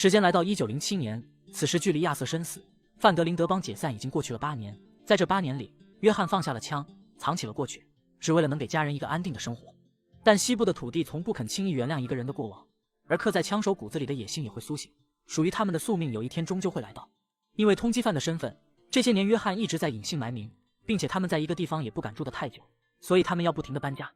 时间来到1907年，此时距离亚瑟生死、范德林德邦解散已经过去了8年。在这8年里，约翰放下了枪，藏起了过去，只为了能给家人一个安定的生活。但西部的土地从不肯轻易原谅一个人的过往，而刻在枪手骨子里的野心也会苏醒，属于他们的宿命有一天终究会来到。因为通缉犯的身份，这些年约翰一直在隐姓埋名，并且他们在一个地方也不敢住得太久，所以他们要不停地搬家。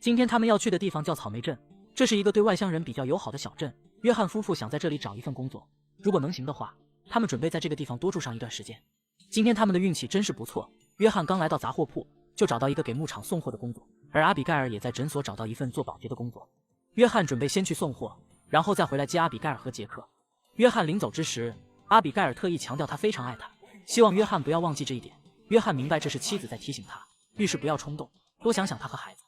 今天他们要去的地方叫草莓镇，这是一个对外乡人比较友好的小镇。约翰夫妇想在这里找一份工作，如果能行的话，他们准备在这个地方多住上一段时间。今天他们的运气真是不错，约翰刚来到杂货铺就找到一个给牧场送货的工作，而阿比盖尔也在诊所找到一份做保洁的工作。约翰准备先去送货，然后再回来接阿比盖尔和杰克。约翰临走之时，阿比盖尔特意强调他非常爱他，希望约翰不要忘记这一点。约翰明白这是妻子在提醒他，遇事不要冲动，多想想他和孩子。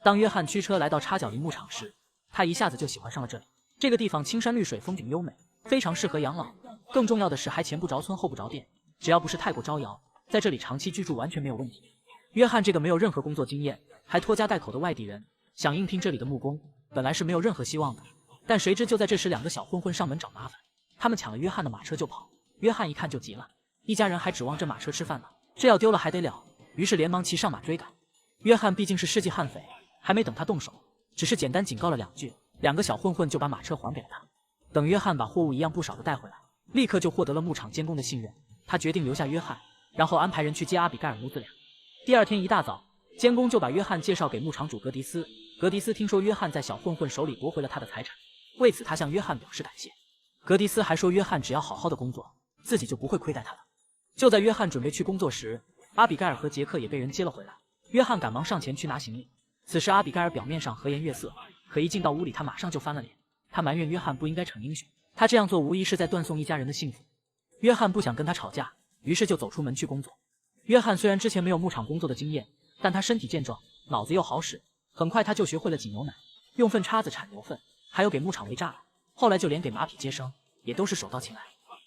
当约翰驱车来到插脚林牧场时，他一下子就喜欢上了这里。这个地方青山绿水，风景优美，非常适合养老。更重要的是，还前不着村后不着店，只要不是太过招摇，在这里长期居住完全没有问题。约翰这个没有任何工作经验，还拖家带口的外地人，想应聘这里的木工，本来是没有任何希望的。但谁知就在这时，2个小混混上门找麻烦，他们抢了约翰的马车就跑。约翰一看就急了，一家人还指望这马车吃饭呢，这要丢了还得了，于是连忙骑上马追赶。约翰毕竟是世纪悍匪，还没等他动手，只是简单警告了2句，2个小混混就把马车还给了他。等约翰把货物一样不少的带回来，立刻就获得了牧场监工的信任。他决定留下约翰，然后安排人去接阿比盖尔母子俩。第2天一大早，监工就把约翰介绍给牧场主格迪斯。格迪斯听说约翰在小混混手里夺回了他的财产，为此他向约翰表示感谢。格迪斯还说约翰只要好好的工作，自己就不会亏待他了。就在约翰准备去工作时，阿比盖尔和杰克也被人接了回来。约翰赶忙上前去拿行李。此时阿比盖尔表面上和颜悦色，可一进到屋里他马上就翻了脸。他埋怨约翰不应该逞英雄，他这样做无疑是在断送一家人的幸福。约翰不想跟他吵架，于是就走出门去工作。约翰虽然之前没有牧场工作的经验，但他身体健壮，脑子又好使，很快他就学会了挤牛奶，用粪叉子铲牛粪，还有给牧场围栅栏，后来就连给马匹接生也都是手到擒来。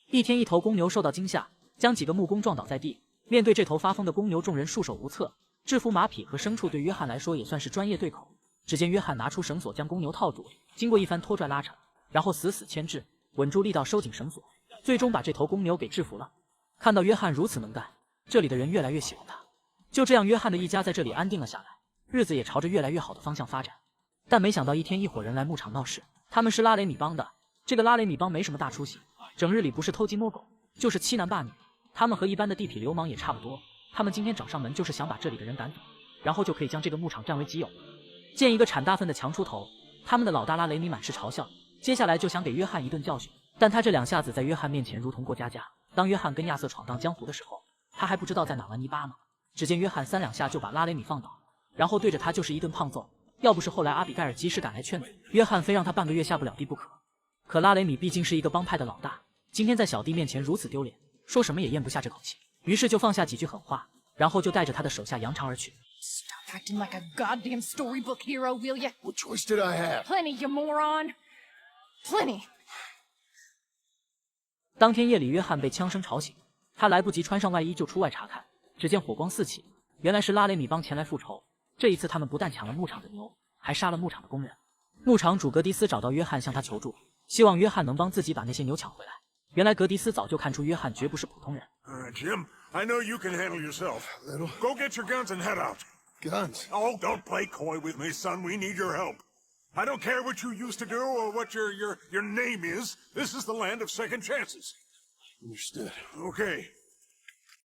一天，一头公牛受到惊吓，将几个木工撞倒在地。面对这头发疯的公牛，众人束手无策。制服马匹和牲畜对约翰来说也算是专业对口。只见约翰拿出绳索将公牛套住，经过一番拖拽拉扯，然后死死牵制，稳住力道收紧绳索，最终把这头公牛给制服了。看到约翰如此能干，这里的人越来越喜欢他。就这样，约翰的一家在这里安定了下来，日子也朝着越来越好的方向发展。但没想到一天，一伙人来牧场闹事，他们是拉雷米帮的。这个拉雷米帮没什么大出息，整日里不是偷鸡摸狗，就是欺男霸女。他们和一般的地痞流氓也差不多，他们今天找上门就是想把这里的人赶走，然后就可以将这个牧场占为己有。见一个产大粪的强出头，他们的老大拉雷米满是嘲笑，接下来就想给约翰一顿教训。但他这2下子在约翰面前如同过家家。当约翰跟亚瑟闯荡江湖的时候，他还不知道在哪玩泥巴呢。只见约翰3两下就把拉雷米放倒，然后对着他就是一顿胖揍。要不是后来阿比盖尔及时赶来劝阻，约翰非让他半个月下不了地不可。可拉雷米毕竟是一个帮派的老大，今天在小弟面前如此丢脸，说什么也咽不下这口气，于是就放下几句狠话，然后就带着他的手下扬长而去。Stop acting like a goddamn storybook hero, will ya? What choice did I have? Plenty, you moron. Plenty. 当天夜里，约翰被枪声吵醒，他来不及穿上外衣就出外查看，只见火光四起，原来是拉雷米帮前来复仇。这一次他们不但抢了牧场的牛，还杀了牧场的工人。牧场主格迪斯找到约翰向他求助，希望约翰能帮自己把那些牛抢回来。原来格迪斯早就看出约翰绝不是普通人。Jim, I know you can handle yourself. Little. Go get your guns and head out. Guns? Oh, don't play coy with me, son. We need your help. I don't care what you used to do or what your name is. This is the land of second chances. Understood. Okay,